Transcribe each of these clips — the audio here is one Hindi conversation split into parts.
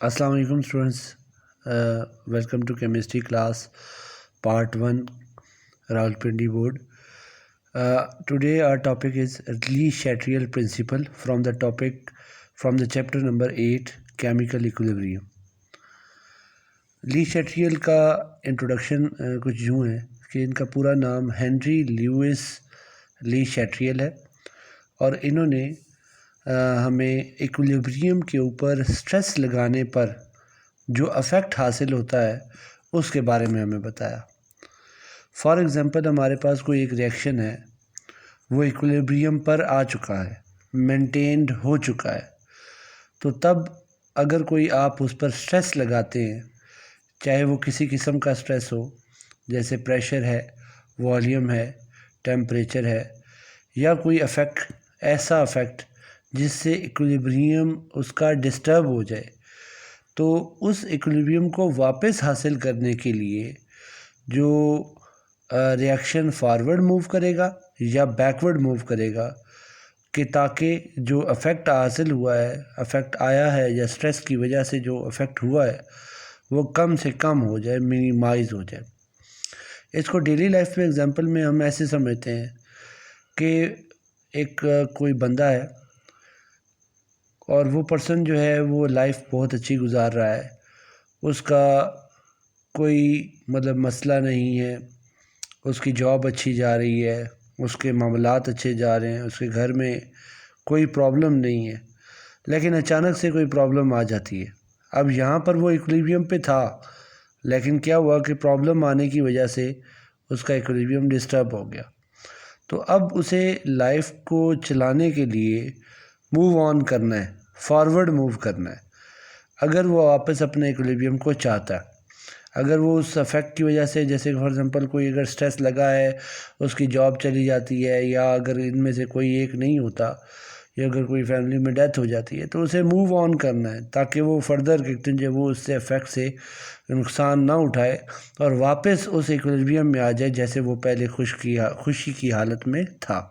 Assalamu alaikum students. Welcome to chemistry class part 1 Rawalpindi board. Today our topic is Le-Chatelier's principle from the chapter number 8 chemical equilibrium. Le-Chatelier का इंट्रोडक्शन कुछ यूँ है कि इनका पूरा नाम हेनरी लुइस ले-चैटेलियर है और इन्होंने हमें इक्विलिब्रियम के ऊपर स्ट्रेस लगाने पर जो अफेक्ट हासिल होता है उसके बारे में हमें बताया। फॉर एग्ज़ाम्पल हमारे पास कोई एक रिएक्शन है, वो इक्विलिब्रियम पर आ चुका है, मेंटेन्ड हो चुका है, तो तब अगर कोई आप उस पर स्ट्रेस लगाते हैं, चाहे वो किसी किस्म का स्ट्रेस हो, जैसे प्रेशर है, वॉल्यूम है, टेम्परेचर है, या कोई ऐसा अफेक्ट जिससे इक्विलिब्रियम उसका डिस्टर्ब हो जाए, तो उस इक्विलिब्रियम को वापस हासिल करने के लिए जो रिएक्शन फॉरवर्ड मूव करेगा या बैकवर्ड मूव करेगा कि ताकि जो अफेक्ट हासिल हुआ है, अफेक्ट आया है या स्ट्रेस की वजह से जो अफेक्ट हुआ है वो कम से कम हो जाए, मिनिमाइज़ हो जाए। इसको डेली लाइफ में एग्जांपल में हम ऐसे समझते हैं कि एक कोई बंदा है और वो पर्सन जो है वो लाइफ बहुत अच्छी गुजार रहा है, उसका कोई मसला नहीं है, उसकी जॉब अच्छी जा रही है, उसके मामलात अच्छे जा रहे हैं, उसके घर में कोई प्रॉब्लम नहीं है, लेकिन अचानक से कोई प्रॉब्लम आ जाती है। अब यहाँ पर वो इक्विलिब्रियम पे था, लेकिन क्या हुआ कि प्रॉब्लम आने की वजह से उसका इक्विलिब्रियम डिस्टर्ब हो गया। तो अब उसे लाइफ को चलाने के लिए मूव ऑन करना है, फॉरवर्ड मूव करना है। अगर वो वापस अपने इक्विलिब्रियम को चाहता है, अगर वो उस अफेक्ट की वजह से, जैसे फॉर एग्ज़ाम्पल कोई अगर स्ट्रेस लगा है, उसकी जॉब चली जाती है, या अगर इनमें से कोई एक नहीं होता, या अगर कोई फैमिली में डेथ हो जाती है, तो उसे मूव ऑन करना है ताकि वो फर्दर जो वो उससे अफेक्ट से नुकसान ना उठाए और वापस उस इक्विलिब्रियम में आ जाए जैसे वो पहले खुशी की हालत में था।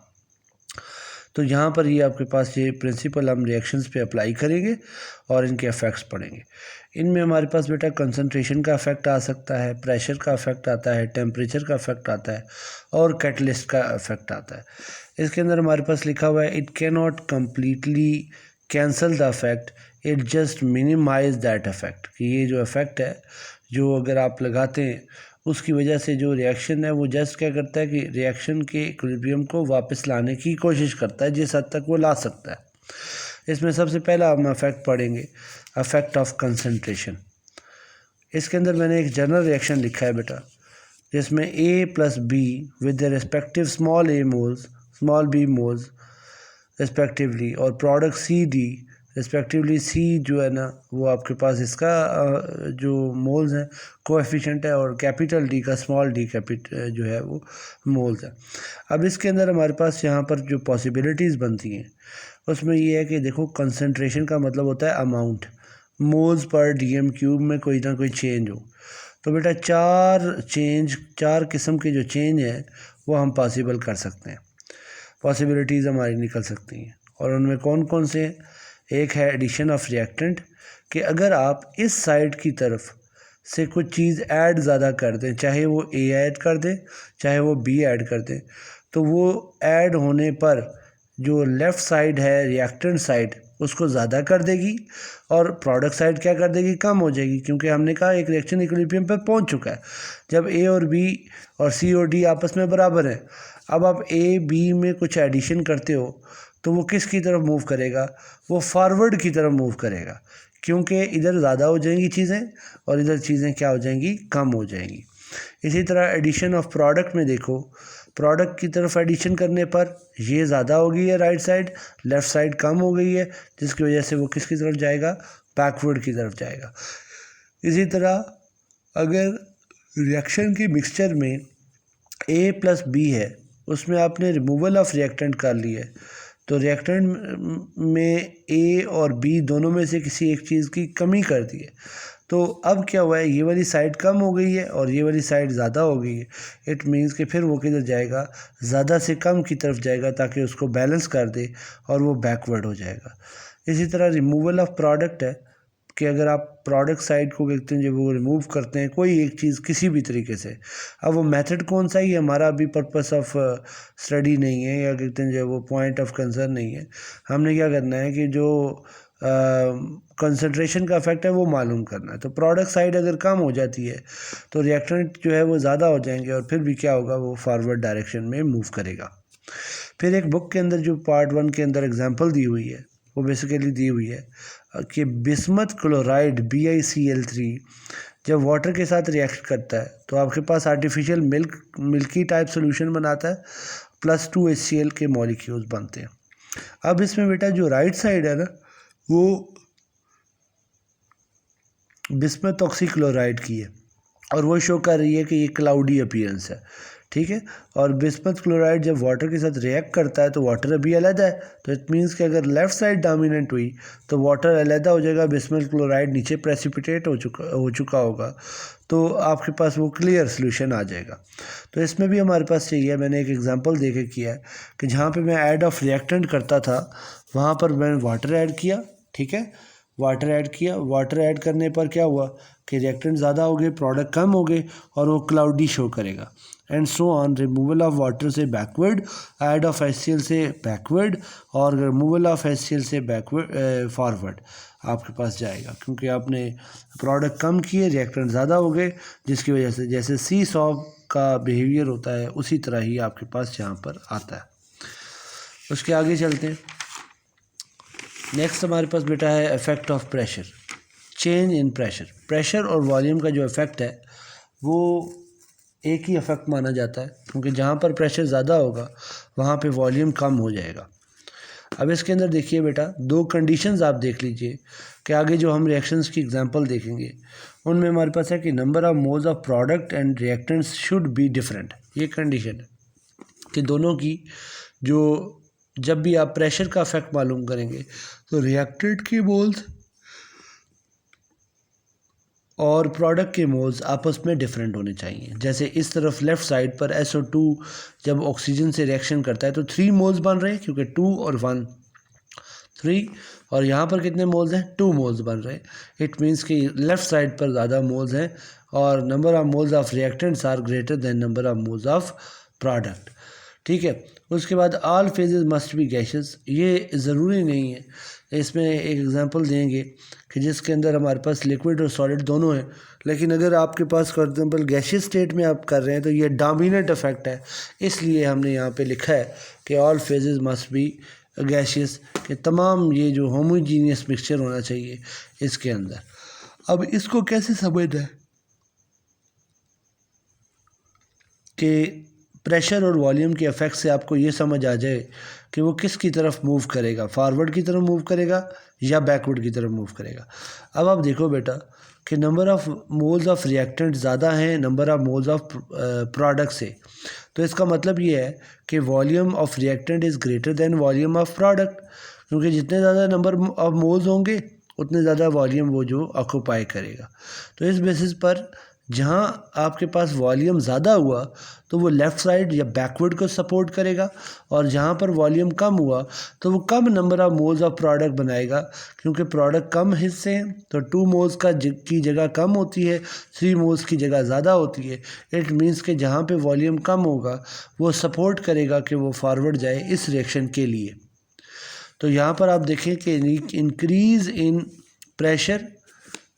तो यहाँ पर ये आपके पास ये प्रिंसिपल हम रिएक्शंस पे अप्लाई करेंगे और इनके इफ़ेक्ट्स पढ़ेंगे। इनमें हमारे पास बेटा कंसंट्रेशन का इफ़ेक्ट आ सकता है, प्रेशर का इफ़ेक्ट आता है, टेम्परेचर का इफ़ेक्ट आता है और कैटलिस्ट का इफ़ेक्ट आता है। इसके अंदर हमारे पास लिखा हुआ है, it can not completely cancel the affect, it just minimise that affect. कि ये जो अफेक्ट है जो अगर आप लगाते हैं उसकी वजह से जो रिएक्शन है वो जस्ट क्या करता है कि रिएक्शन के इक्विलिब्रियम को वापस लाने की कोशिश करता है जिस हद तक वो ला सकता है। इसमें सबसे पहला हम अफेक्ट पढ़ेंगे, अफेक्ट ऑफ कंसंट्रेशन। इसके अंदर मैंने एक जनरल रिएक्शन लिखा है बेटा, जिसमें A + B with the respective small a moles, small b moles respectively, और प्रोडक्ट CD रिस्पेक्टिवली। C जो है ना वो आपके पास इसका जो मोल्स हैं कोएफिशिएंट है, और कैपिटल D का स्मॉल d जो है वो मोल्स है। अब इसके अंदर हमारे पास यहाँ पर जो पॉसिबिलिटीज़ बनती हैं उसमें ये है कि देखो, कंसंट्रेशन का मतलब होता है अमाउंट, मोल्स पर dm³ में कोई ना कोई चेंज हो। तो बेटा चार किस्म के जो चेंज हैं वो हम पॉसिबल कर सकते हैं, पॉसिबिलिटीज़ हमारी निकल सकती हैं। और उनमें कौन कौन से? एक है एडिशन ऑफ रिएक्टेंट, कि अगर आप इस साइड की तरफ से कुछ चीज़ ऐड ज़्यादा कर दें, चाहे वो A ऐड कर दें चाहे वो B ऐड कर दें, तो वो ऐड होने पर जो लेफ़्ट साइड है रिएक्टेंट साइड उसको ज़्यादा कर देगी और प्रोडक्ट साइड क्या कर देगी, कम हो जाएगी। क्योंकि हमने कहा एक रिएक्शन इक्विलिब्रियम पर पहुंच चुका है। जब A और B और C और D आपस में बराबर हैं, अब आप A B में कुछ एडिशन करते हो तो वो किस की तरफ मूव करेगा, वो फॉरवर्ड की तरफ मूव करेगा, क्योंकि इधर ज़्यादा हो जाएंगी चीज़ें और इधर चीज़ें क्या हो जाएंगी, कम हो जाएंगी। इसी तरह एडिशन ऑफ प्रोडक्ट में देखो, प्रोडक्ट की तरफ एडिशन करने पर ये ज़्यादा हो गई है राइट साइड, लेफ़्ट साइड कम हो गई है, जिसकी वजह से वो किसकी तरफ जाएगा, बैकवर्ड की तरफ जाएगा। इसी तरह अगर रिएक्शन की मिक्सचर में A + B है, उसमें आपने रिमूवल ऑफ रिएक्टेंट कर ली है, तो रिएक्टेंट में A और B दोनों में से किसी एक चीज़ की कमी कर दी है, तो अब क्या हुआ है, ये वाली साइड कम हो गई है और ये वाली साइड ज़्यादा हो गई है। इट मीन्स कि फिर वो किधर जाएगा, ज़्यादा से कम की तरफ जाएगा ताकि उसको बैलेंस कर दे और वो बैकवर्ड हो जाएगा। इसी तरह रिमूवल ऑफ प्रोडक्ट है, कि अगर आप प्रोडक्ट साइड को देखते हैं, जब वो रिमूव करते हैं कोई एक चीज़ किसी भी तरीके से, अब वो मेथड कौन सा ही हमारा अभी पर्पस ऑफ स्टडी नहीं है, या कहते हैं जो वो पॉइंट ऑफ कंसर्न नहीं है। हमने क्या करना है कि जो कंसंट्रेशन का इफेक्ट है वो मालूम करना है। तो प्रोडक्ट साइड अगर कम हो जाती है तो रिएक्टेंट जो है वो ज़्यादा हो जाएंगे, और फिर भी क्या होगा, वो फॉरवर्ड डायरेक्शन में मूव करेगा। फिर एक बुक के अंदर जो पार्ट 1 के अंदर एग्जांपल दी हुई है, वो बेसिकली दी हुई है कि बिस्मथ क्लोराइड BiCl3 जब वाटर के साथ रिएक्ट करता है तो आपके पास आर्टिफिशियल मिल्की टाइप सोल्यूशन बनाता है, प्लस 2 HCl के मॉलिक्यूल्स बनते हैं। अब इसमें बेटा जो राइट साइड है ना, वो बिस्मथ ऑक्सीक्लोराइड की है, और वो शो कर रही है कि ये क्लाउडी अपीयरेंस है, ठीक है। और बिस्मथ क्लोराइड जब वाटर के साथ रिएक्ट करता है तो वाटर अभी अलग है, तो इट मीन्स कि अगर लेफ़्ट साइड डोमिनेंट हुई तो वाटर अलग हो जाएगा, बिस्मथ क्लोराइड नीचे प्रेसिपिटेट हो चुका होगा, तो आपके पास वो क्लियर सोल्यूशन आ जाएगा। तो इसमें भी हमारे पास चाहिए, मैंने एक एग्जांपल दे के किया है कि जहाँ पे मैं ऐड ऑफ रिएक्टेंट करता था वहाँ पर मैंने वाटर ऐड किया, ठीक है, वाटर ऐड किया। वाटर ऐड करने पर क्या हुआ कि रिएक्टेंट ज़्यादा हो गए, प्रोडक्ट कम हो गए, और वो क्लाउडी शो करेगा। And so on, removal of water से बैकवर्ड, ऐड ऑफ HCl से बैकवर्ड, और रिमूवल ऑफ HCl से बैकवर्ड फॉरवर्ड आपके पास जाएगा, क्योंकि आपने प्रोडक्ट कम किए, रिएक्टेंट ज़्यादा हो गए, जिसकी वजह से जैसे सी सॉ का बिहेवियर होता है उसी तरह ही आपके पास यहाँ पर आता है। उसके आगे चलते हैं। नेक्स्ट हमारे पास बेटा है effect of pressure, change in pressure. Pressure और वॉल्यूम का जो इफेक्ट है वो एक ही इफेक्ट माना जाता है, क्योंकि जहाँ पर प्रेशर ज़्यादा होगा वहाँ पे वॉल्यूम कम हो जाएगा। अब इसके अंदर देखिए बेटा, दो कंडीशंस आप देख लीजिए कि आगे जो हम रिएक्शंस की एग्जांपल देखेंगे उनमें हमारे पास है कि number of moles of product and reactants should be different. ये कंडीशन है कि दोनों की जो, जब भी आप प्रेशर का इफेक्ट मालूम करेंगे तो रिएक्टेंट की मोल्स और प्रोडक्ट के मोल्स आपस में डिफरेंट होने चाहिए। जैसे इस तरफ लेफ़्ट साइड पर SO2 जब ऑक्सीजन से रिएक्शन करता है तो 3 मोल्स बन रहे हैं, क्योंकि 2 और 1 3, और यहाँ पर कितने मोल्स हैं, 2 मोल्स बन रहे हैं। इट मीन्स कि लेफ़्ट साइड पर ज़्यादा मोल्स हैं, और number of moles of reactants are greater than number of moles of product, ठीक है। उसके बाद all phases must be gases, ये ज़रूरी नहीं है। इसमें एक एग्जांपल देंगे कि जिसके अंदर हमारे पास लिक्विड और सॉलिड दोनों हैं, लेकिन अगर आपके पास फॉर एग्जांपल गैसियस स्टेट में आप कर रहे हैं तो ये डोमिनेंट इफेक्ट है, इसलिए हमने यहाँ पे लिखा है कि all phases must B gaseous, कि तमाम ये जो होमोजीनियस मिक्सचर होना चाहिए इसके अंदर। अब इसको कैसे समझना है कि प्रेशर और वॉल्यूम के इफेक्ट से आपको ये समझ आ जाए कि वो किसकी तरफ मूव करेगा, फॉरवर्ड की तरफ मूव करेगा या बैकवर्ड की तरफ मूव करेगा। अब आप देखो बेटा कि number of moles of reactant ज़्यादा हैं number of moles of product से, तो इसका मतलब ये है कि volume of reactant is greater than volume of product, क्योंकि जितने ज़्यादा नंबर ऑफ मोल्स होंगे उतने ज़्यादा वॉल्यूम वो जो ऑक्यूपाई करेगा। तो इस बेसिस पर जहाँ आपके पास वॉल्यूम ज़्यादा हुआ तो वो लेफ़्ट साइड या बैकवर्ड को सपोर्ट करेगा, और जहाँ पर वॉल्यूम कम हुआ तो वो कम number of moles of product बनाएगा, क्योंकि प्रोडक्ट कम हिस्से हैं तो 2 मोल्स की जगह कम होती है, 3 मोल्स की जगह ज़्यादा होती है। इट मीन्स कि जहाँ पे वॉल्यूम कम होगा वो सपोर्ट करेगा कि वो फॉरवर्ड जाए इस रिएक्शन के लिए। तो यहाँ पर आप देखें कि increase in pressure,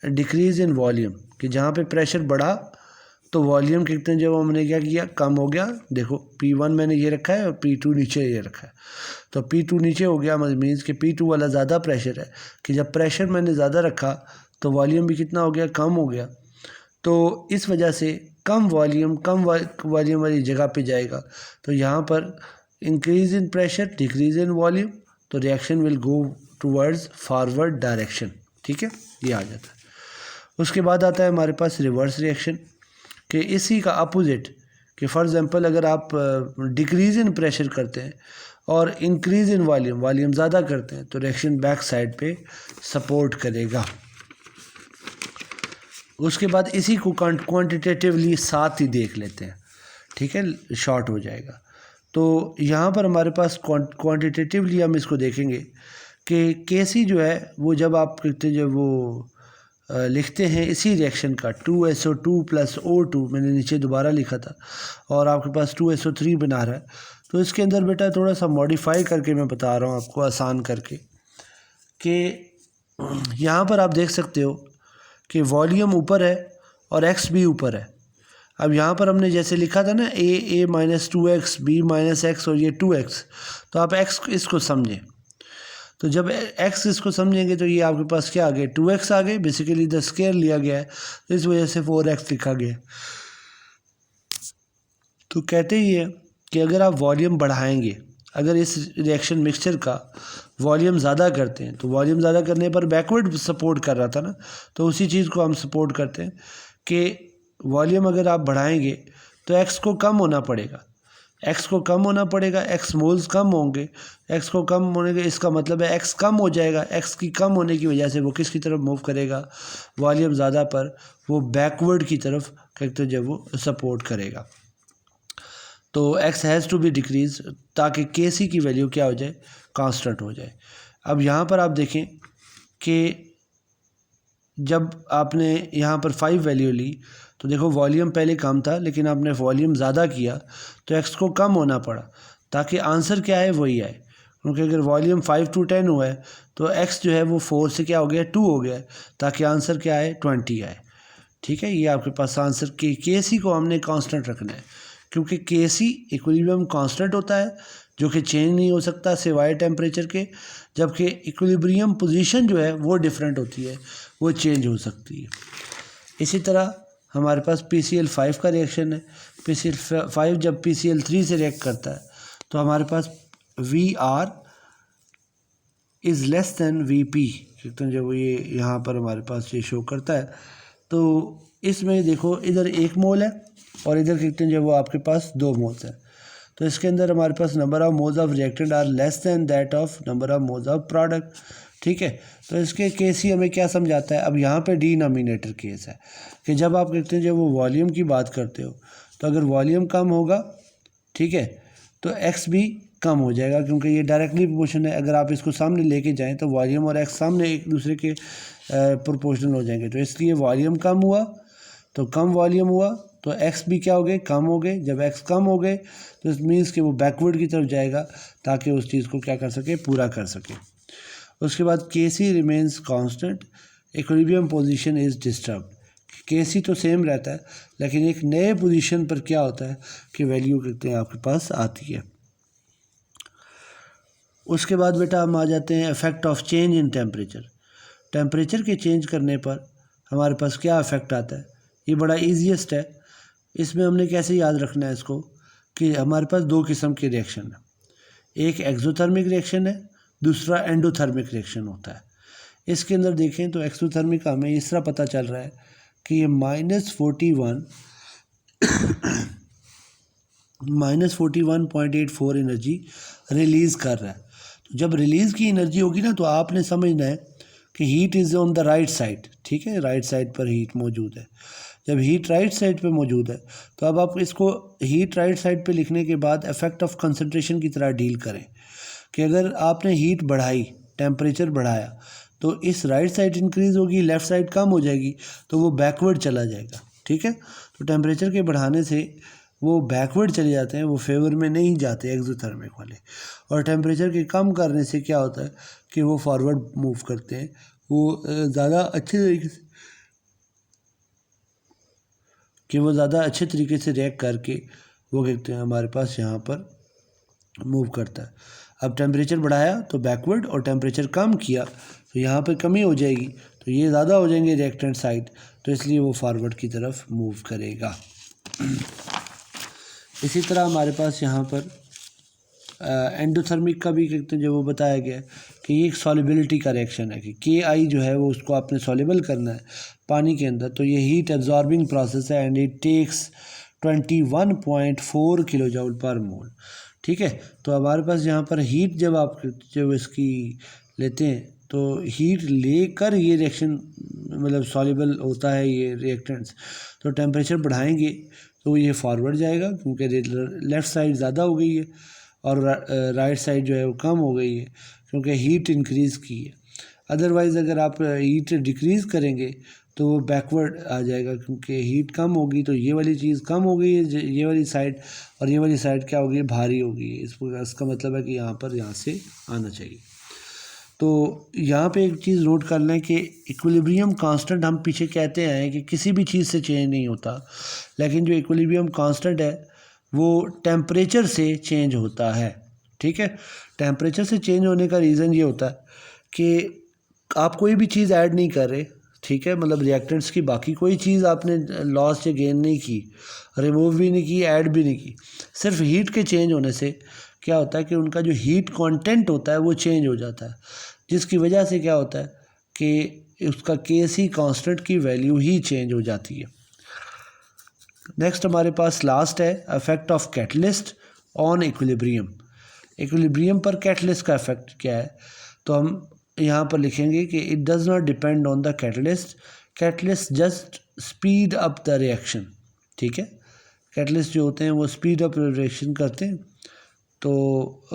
decrease in volume, कि जहाँ पे प्रेशर बढ़ा तो वॉल्यूम कितने जब हमने क्या किया, कम हो गया। देखो P1 मैंने ये रखा है और P2 नीचे ये रखा है, तो P2 नीचे हो गया, मीन्स कि P2 वाला ज़्यादा प्रेशर है, कि जब प्रेशर मैंने ज़्यादा रखा तो वॉल्यूम भी कितना हो गया, कम हो गया। तो इस वजह से कम वॉल्यूम वाली जगह पे जाएगा, तो यहाँ पर increase in pressure, decrease in volume, तो reaction will go towards forward direction, ठीक है, ये आ जाता है। उसके बाद आता है हमारे पास रिवर्स रिएक्शन, कि इसी का अपोजिट, कि फॉर एग्जांपल अगर आप डिक्रीज़ इन प्रेशर करते हैं और इंक्रीज़ इन वॉल्यूम ज़्यादा करते हैं तो रिएक्शन बैक साइड पे सपोर्ट करेगा। उसके बाद इसी को क्वांटिटेटिवली साथ ही देख लेते हैं, ठीक है, शॉर्ट हो जाएगा। तो यहाँ पर हमारे पास क्वांटिटेटिवली हम इसको देखेंगे कि केसी जो है वो जब आप कहते हैं जब वो लिखते हैं इसी रिएक्शन का 2SO2 + O2, मैंने नीचे दोबारा लिखा था, और आपके पास 2SO3 बना रहा है, तो इसके अंदर बेटा थोड़ा सा मॉडिफाई करके मैं बता रहा हूँ आपको, आसान करके, कि यहाँ पर आप देख सकते हो कि वॉल्यूम ऊपर है और एक्स भी ऊपर है। अब यहाँ पर हमने जैसे लिखा था ना a - 2x, b - x और ये 2x, तो आप x इसको समझें, तो जब x इसको समझेंगे तो ये आपके पास क्या आ गए, 2x आ गए, बेसिकली द स्क्वायर लिया गया है, तो इस वजह से 4x लिखा गया। तो कहते ही है कि अगर आप वॉल्यूम बढ़ाएंगे, अगर इस रिएक्शन मिक्सचर का वॉल्यूम ज़्यादा करते हैं, तो वॉल्यूम ज़्यादा करने पर बैकवर्ड सपोर्ट कर रहा था ना, तो उसी चीज़ को हम सपोर्ट करते हैं कि वॉल्यूम अगर आप बढ़ाएंगे तो एक्स को कम होना पड़ेगा, एक्स को कम होना पड़ेगा, एक्स मोल्स कम होंगे, एक्स को कम होने के इसका मतलब है एक्स कम हो जाएगा, एक्स की कम होने की वजह से वो किसकी तरफ मूव करेगा, वॉल्यूम ज़्यादा पर, वो बैकवर्ड की तरफ कहते हैं जब वो सपोर्ट करेगा। तो x has to be decrease, ताकि Kc की वैल्यू क्या हो जाए, कांस्टेंट हो जाए। अब यहाँ पर आप देखें कि जब आपने यहाँ पर 5 वैल्यू ली, तो देखो वॉल्यूम पहले कम था, लेकिन आपने वॉल्यूम ज़्यादा किया तो x को कम होना पड़ा, ताकि आंसर क्या है वही आए, क्योंकि अगर वॉल्यूम 5 to 10 हुआ है तो x जो है वो 4 से क्या हो गया, 2 हो गया, ताकि आंसर क्या आए, 20 आए। ठीक है, ये आपके पास आंसर Kc को हमने कांस्टेंट रखना है, क्योंकि Kc इक्विलिब्रियम कांस्टेंट होता है जो कि चेंज नहीं हो सकता सिवाय टेम्परेचर के, जबकि इक्विलिब्रियम पोजीशन जो है वो डिफरेंट होती है, वो चेंज हो सकती है। इसी तरह हमारे पास PCl5 का रिएक्शन है, PCl5 जब PCl3 से रिएक्ट करता है तो हमारे पास Vr is less than Vp, तो जब ये यहाँ पर हमारे पास ये शो करता है, तो इसमें देखो इधर 1 मोल है और इधर कितने जो वो आपके पास 2 मोल्स है, तो इसके अंदर हमारे पास number of moles of reactant are less than that of number of moles of product. ठीक है, तो इसके Kc हमें क्या समझाता है, अब यहाँ पे डिनोमिनेटर केस है कि जब आप कहते हैं जब वो वॉल्यूम की बात करते हो, तो अगर वॉल्यूम कम होगा, ठीक है, तो x भी कम हो जाएगा, क्योंकि ये डायरेक्टली प्रोपोर्शनल है। अगर आप इसको सामने लेके जाएं तो वॉल्यूम और x सामने एक दूसरे के प्रोपोर्शनल हो जाएंगे, तो इसलिए वॉल्यूम कम हुआ तो कम वॉल्यूम हुआ तो x भी क्या हो गए, कम हो गए। जब x कम हो गए तो इस मीन्स कि वो बैकवर्ड की तरफ जाएगा, ताकि उस चीज़ को क्या कर सके, पूरा कर सके। उसके बाद Kc remains constant, equilibrium position is disturb. Kc तो सेम रहता है, लेकिन एक नए पोजीशन पर क्या होता है कि वैल्यू कहते हैं आपके पास आती है। उसके बाद बेटा हम आ जाते हैं effect of change in temperature. Temperature के चेंज करने पर हमारे पास क्या इफ़ेक्ट आता है, ये बड़ा ईजीएस्ट है। इसमें हमने कैसे याद रखना है इसको, कि हमारे पास 2 किस्म के रिएक्शन है, एक एक्सोथर्मिक रिएक्शन है, दूसरा एंडोथर्मिक रिएक्शन होता है। इसके अंदर देखें तो एक्सोथर्मिक का हमें इस तरह पता चल रहा है कि ये -41.84 एनर्जी रिलीज़ कर रहा है। तो जब रिलीज़ की एनर्जी होगी ना, तो आपने समझना है कि heat is on the right side. ठीक है, राइट साइड पर हीट मौजूद है। जब हीट राइट साइड पे मौजूद है, तो अब आप इसको हीट राइट साइड पे लिखने के बाद इफेक्ट ऑफ कंसंट्रेशन की तरह डील करें, कि अगर आपने हीट बढ़ाई, टेम्परेचर बढ़ाया, तो इस राइट साइड इंक्रीज़ होगी, लेफ़्ट साइड कम हो जाएगी, तो वो बैकवर्ड चला जाएगा। ठीक है, तो टेम्परेचर के बढ़ाने से वो बैकवर्ड चले जाते हैं, वो फेवर में नहीं जाते एक्सोथर्मिक वाले। और टेम्परेचर के कम करने से क्या होता है कि वो फॉरवर्ड मूव करते हैं, वो ज़्यादा अच्छे तरीके से रिएक्ट करके वो कहते हैं हमारे पास यहाँ पर मूव करता है। अब टेम्परेचर बढ़ाया तो बैकवर्ड, और टेम्परेचर कम किया तो यहाँ पर कमी हो जाएगी, तो ये ज़्यादा हो जाएंगे रिएक्टेंट साइड, तो इसलिए वो फॉरवर्ड की तरफ मूव करेगा। इसी तरह हमारे पास यहाँ पर एंडोथर्मिक का भी कहते हैं जो वो बताया गया है कि ये एक सॉलिबिलिटी का रिएक्शन है, कि Ki जो है वो उसको आपने सॉलिबल करना है पानी के अंदर, तो ये हीट एब्जॉर्बिंग प्रोसेस है and it takes 21.4 kilo joule per mole. ठीक है, तो हमारे पास यहाँ पर हीट जब इसकी लेते हैं, तो हीट लेकर ये रिएक्शन मतलब सॉलिबल होता है ये रिएक्टेंट्स, तो टेम्परेचर बढ़ाएंगे तो ये फॉरवर्ड जाएगा, क्योंकि लेफ़्ट साइड ज़्यादा हो गई है और राइट साइड जो है वो कम हो गई है, क्योंकि हीट इंक्रीज़ की है। अदरवाइज़ अगर आप हीट डिक्रीज़ करेंगे तो वो बैकवर्ड आ जाएगा, क्योंकि हीट कम होगी तो ये वाली चीज़ कम हो गई है, ये वाली साइड, और ये वाली साइड क्या होगी, भारी होगी। इसका मतलब है कि यहाँ से आना चाहिए। तो यहाँ पे एक चीज़ नोट कर लें कि इक्विलिब्रियम कांस्टेंट हम पीछे कहते हैं कि किसी भी चीज़ से चेंज नहीं होता, लेकिन जो इक्विलिब्रियम कांस्टेंट है वो टेम्परेचर से चेंज होता है। ठीक है, टेम्परेचर से चेंज होने का रीज़न ये होता है कि आप कोई भी चीज़ ऐड नहीं कर रहे, ठीक है, मतलब रिएक्टेंट्स की बाकी कोई चीज़ आपने लॉस या गेन नहीं की, रिमूव भी नहीं की, ऐड भी नहीं की। सिर्फ हीट के चेंज होने से क्या होता है कि उनका जो हीट कंटेंट होता है वो चेंज हो जाता है, जिसकी वजह से क्या होता है कि उसका केसी कांस्टेंट की वैल्यू ही चेंज हो जाती है। नेक्स्ट हमारे पास लास्ट है effect of catalyst on equilibrium. Equilibrium पर कैटलिस्ट का इफेक्ट क्या है, तो हम यहाँ पर लिखेंगे कि it does not depend on the catalyst, catalyst just speed up the reaction. ठीक है, कैटलिस्ट जो होते हैं वो स्पीड अप रिएक्शन करते हैं, तो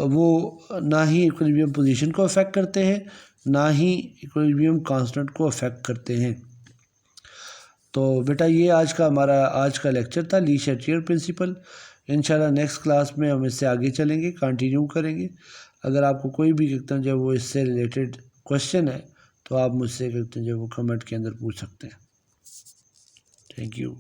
वो ना ही इक्विलिब्रियम पोजीशन को अफेक्ट करते हैं, ना ही इक्विलिब्रियम कांस्टेंट को अफेक्ट करते हैं। तो बेटा ये हमारा आज का लेक्चर था, ली शैट्रियर प्रिंसिपल। इंशाल्लाह नेक्स्ट क्लास में हम इससे आगे चलेंगे, कंटिन्यू करेंगे। अगर आपको कोई भी जो वो इससे रिलेटेड क्वेश्चन है तो आप मुझसे जो वो कमेंट के अंदर पूछ सकते हैं। Thank you.